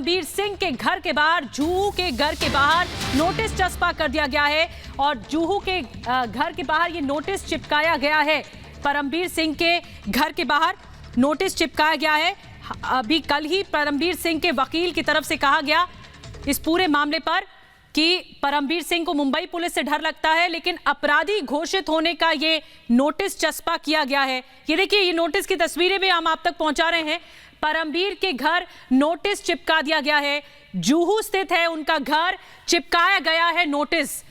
परमबीर सिंह के घर के बाहर, जुहू के घर के बाहर नोटिस चस्पा कर दिया गया है और जुहू के घर के बाहर ये नोटिस चिपकाया गया है। परमबीर सिंह के घर के बाहर नोटिस चिपकाया गया है। अभी कल ही परमबीर सिंह के वकील की तरफ से कहा गया इस पूरे मामले पर कि परमबीर सिंह को मुंबई पुलिस से डर लगता है, लेकिन अपराधी घोषित होने का ये नोटिस चस्पा किया गया है। ये देखिए, ये नोटिस की तस्वीरें भी हम आप तक पहुंचा रहे हैं। परमबीर के घर नोटिस चिपका दिया गया है। जुहू स्थित है उनका घर, चिपकाया गया है नोटिस।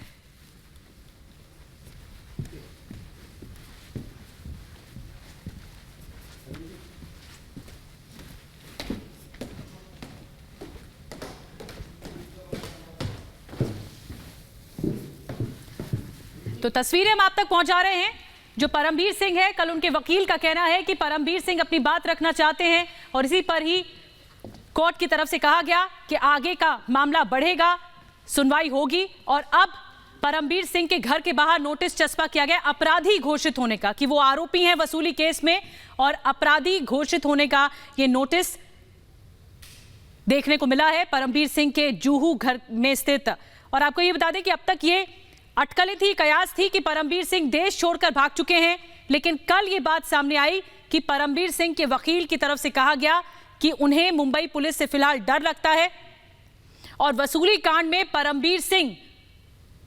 तो तस्वीरें हम आप तक पहुंचा रहे हैं। जो परमबीर सिंह है, कल उनके वकील का कहना है कि परमबीर सिंह अपनी बात रखना चाहते हैं और इसी पर ही कोर्ट की तरफ से कहा गया कि आगे का मामला बढ़ेगा, सुनवाई होगी। और अब परमबीर सिंह के घर के बाहर नोटिस चस्पा किया गया अपराधी घोषित होने का, कि वो आरोपी हैं वसूली केस में और अपराधी घोषित होने का ये नोटिस देखने को मिला है परमबीर सिंह के जुहू घर में स्थित। और आपको ये बता दें कि अब तक ये अटकलें थी, कयास थी कि परमबीर सिंह देश छोड़कर भाग चुके हैं, लेकिन कल ये बात सामने आई कि परमबीर सिंह के वकील की तरफ से कहा गया कि उन्हें मुंबई पुलिस से फिलहाल डर लगता है और वसूली कांड में परमबीर सिंह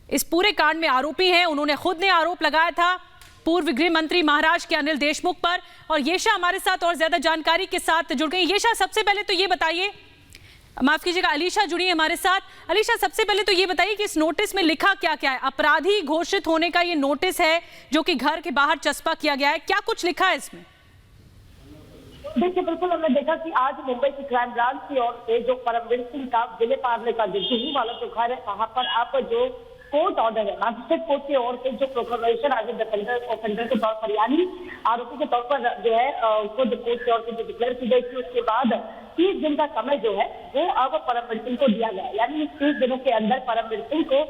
इस पूरे कांड में आरोपी हैं। उन्होंने खुद ने आरोप लगाया था पूर्व गृह मंत्री महाराष्ट्र के अनिल देशमुख पर। और येशा हमारे साथ और ज्यादा जानकारी के साथ जुड़ गई। येशा, सबसे पहले तो ये बताइए, माफ कीजिएगा, अलीशा जुड़ी है हमारे साथ। अलीशा, सबसे पहले तो ये बताइए कि इस नोटिस में लिखा क्या क्या है? अपराधी घोषित होने का ये नोटिस है जो कि घर के बाहर चस्पा किया गया है, क्या कुछ लिखा है इसमें? देखिए, बिल्कुल हमने देखा कि आज मुंबई की क्राइम ब्रांच की ओर से जो परमबीर सिंह का जिले पार्ले का जो जुहू वाला जो घर है, वहां पर आप जो कोर्ट ऑर्डर है, मैजिस्ट्रेट कोर्ट की ओर से जो प्रोक्लेमेशन आज ऑफेंडर के तौर पर, यानी आरोपी के तौर पर जो है खुद कोर्ट की ओर से जो डिक्लेयर की गई थी, उसके बाद 30 दिन का समय जो है वो अब परमबीर सिंह को दिया गया। यानी इस 30 दिनों के अंदर परमबीर सिंह को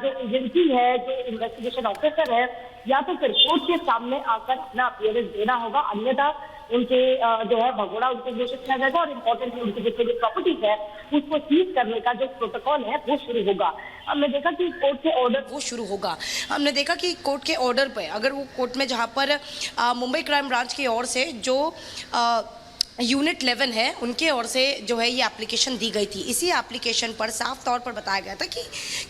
जो एजेंसी है, जो इन्वेस्टिगेशन ऑफिसर है, या तो फिर कोर्ट के सामने आकर अपना अपीयरेंस देना होगा, अन्यथा उनके जो है भगोड़ा उनको घोषित किया जाएगा और इम्पोर्टेंटली उनकी जितनी भी प्रॉपर्टीज है उसको सीज करने का जो प्रोटोकॉल है वो शुरू होगा। हमने देखा कि कोर्ट के ऑर्डर वो शुरू होगा। हमने देखा कि कोर्ट के ऑर्डर पे, अगर वो कोर्ट में जहाँ पर मुंबई क्राइम ब्रांच की ओर से जो यूनिट 11 है उनके ओर से जो है ये एप्लीकेशन दी गई थी, इसी एप्लीकेशन पर साफ तौर पर बताया गया था कि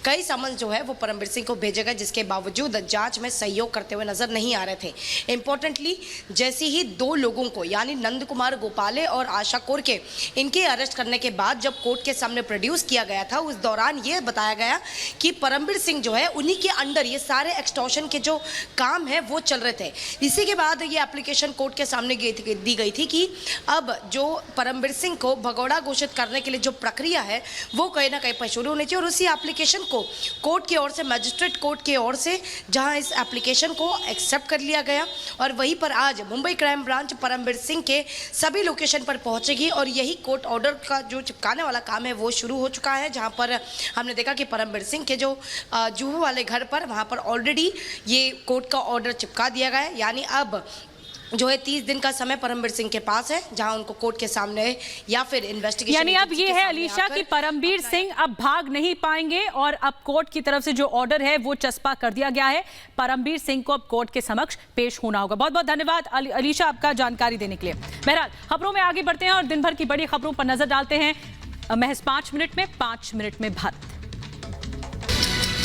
कई समन्स जो है वो परमबीर सिंह को भेजे गए, जिसके बावजूद जांच में सहयोग करते हुए नजर नहीं आ रहे थे। इंपॉर्टेंटली जैसे ही 2 लोगों को, यानी नंद कुमार गोपाले और आशा कोरके, इनके अरेस्ट करने के बाद जब कोर्ट के सामने प्रोड्यूस किया गया था, उस दौरान ये बताया गया कि परमबीर सिंह जो है उन्हीं के अंडर ये सारे एक्सटॉर्शन के जो काम है वो चल रहे थे। इसी के बाद ये एप्लीकेशन कोर्ट के सामने दी गई थी कि अब जो परमबीर सिंह को भगोड़ा घोषित करने के लिए जो प्रक्रिया है वो कहीं ना कहीं पर शुरू होनी चाहिए। और उसी एप्लीकेशन को कोर्ट की ओर से, मैजिस्ट्रेट कोर्ट की ओर से, जहां इस एप्लीकेशन को एक्सेप्ट कर लिया गया और वहीं पर आज मुंबई क्राइम ब्रांच परमबीर सिंह के सभी लोकेशन पर पहुंचेगी और यही कोर्ट ऑर्डर का जो चिपकाने वाला काम है वो शुरू हो चुका है। जहां पर हमने देखा कि परमबीर सिंह के जो जुहू वाले घर पर, वहां पर ऑलरेडी ये कोर्ट का ऑर्डर चिपका दिया गया है। यानी अब जो है 30 दिन का समय परमबीर सिंह के पास है, जहां उनको कोर्ट के सामने या फिर इन्वेस्टिगेशन, यानी अब ये है अलीशा कि परमबीर सिंह अब भाग नहीं पाएंगे और अब कोर्ट की तरफ से जो ऑर्डर है वो चस्पा कर दिया गया है। परमबीर सिंह को अब कोर्ट के समक्ष पेश होना होगा। बहुत बहुत धन्यवाद अलीशा आपका जानकारी देने के लिए। बहरहाल खबरों में आगे बढ़ते हैं और दिन भर की बड़ी खबरों पर नजर डालते हैं महज 5 मिनट में 5 मिनट में भारत।